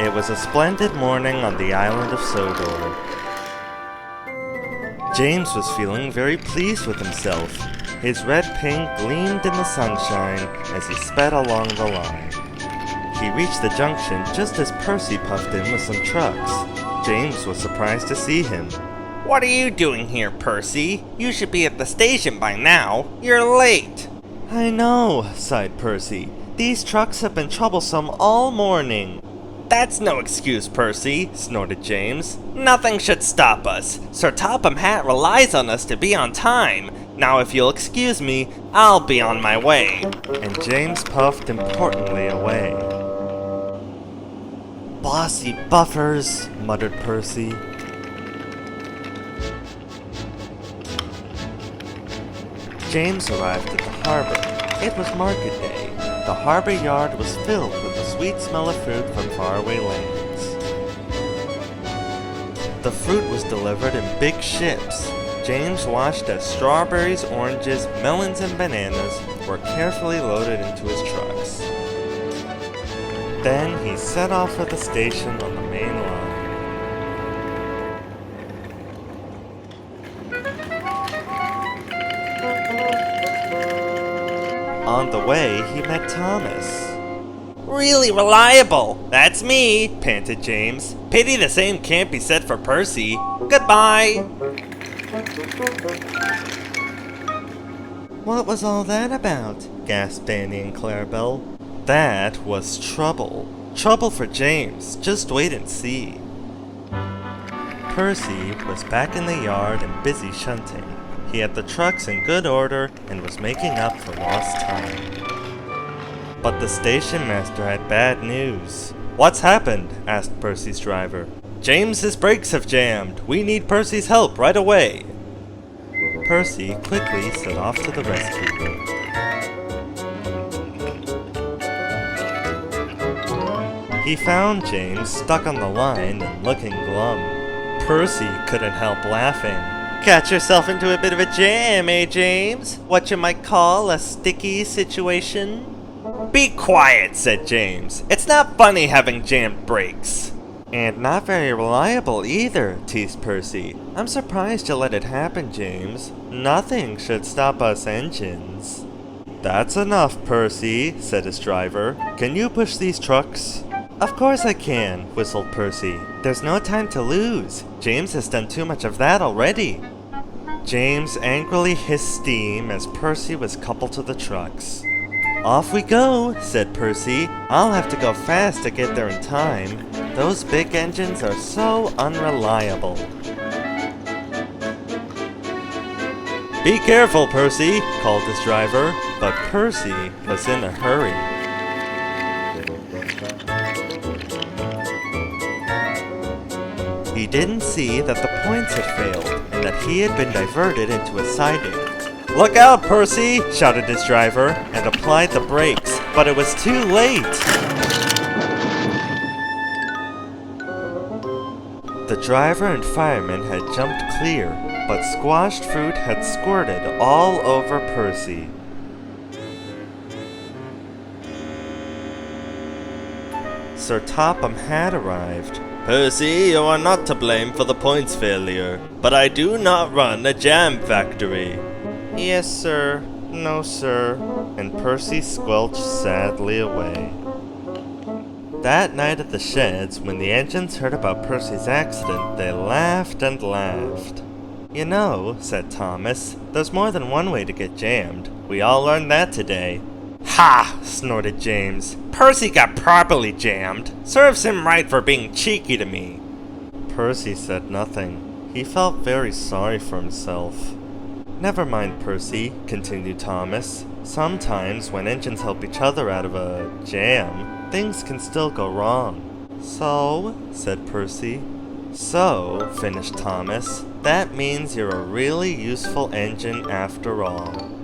It was a splendid morning on the island of Sodor. James was feeling very pleased with himself. His red paint gleamed in the sunshine as he sped along the line. He reached the junction just as Percy puffed in with some trucks. James was surprised to see him. What are you doing here, Percy? You should be at the station by now. You're late. I know, sighed Percy. These trucks have been troublesome all morning. That's no excuse, Percy, snorted James. Nothing should stop us. Sir Topham Hatt relies on us to be on time. Now if you'll excuse me, I'll be on my way. And James puffed importantly away. Bossy buffers, muttered Percy. James arrived at the harbor. It was market day. The harbor yard was filled with the sweet smell of fruit from faraway lands. The fruit was delivered in big ships. James watched as strawberries, oranges, melons, and bananas were carefully loaded into his trucks. Then he set off for the station on the main line. On the way, he met Thomas. Really reliable. That's me, panted James. Pity the same can't be said for Percy. Goodbye. What was all that about? Gasped Danny and Clarabelle. That was trouble. Trouble for James. Just wait and see. Percy was back in the yard and busy shunting. He had the trucks in good order and was making up for lost time. But the station master had bad news. What's happened? Asked Percy's driver. James's brakes have jammed. We need Percy's help right away. Percy quickly set off to the rescue. He found James stuck on the line and looking glum. Percy couldn't help laughing. Got yourself into a bit of a jam, eh, James? What you might call a sticky situation? Be quiet, said James. It's not funny having jammed brakes. And not very reliable either, teased Percy. I'm surprised you let it happen, James. Nothing should stop us engines. That's enough, Percy, said his driver. Can you push these trucks? Of course I can, whistled Percy. There's no time to lose. James has done too much of that already. James angrily hissed steam as Percy was coupled to the trucks. Off we go, said Percy. I'll have to go fast to get there in time. Those big engines are so unreliable. Be careful, Percy, called his driver, but Percy was in a hurry. He didn't see that the points had failed and that he had been diverted into a siding. Look out, Percy! Shouted his driver and applied the brakes, but it was too late! The driver and fireman had jumped clear, but squashed fruit had squirted all over Percy. Sir Topham had arrived. Percy, you are not to blame for the points failure, but I do not run a jam factory. Yes, sir. No, sir. And Percy squelched sadly away. That night at the sheds, when the engines heard about Percy's accident, they laughed and laughed. You know, said Thomas, there's more than one way to get jammed. We all learned that today. Ha! Snorted James. Percy got properly jammed. Serves him right for being cheeky to me. Percy said nothing. He felt very sorry for himself. Never mind, Percy, continued Thomas. Sometimes when engines help each other out of a jam, things can still go wrong. So, said Percy. So, finished Thomas, that means you're a really useful engine after all.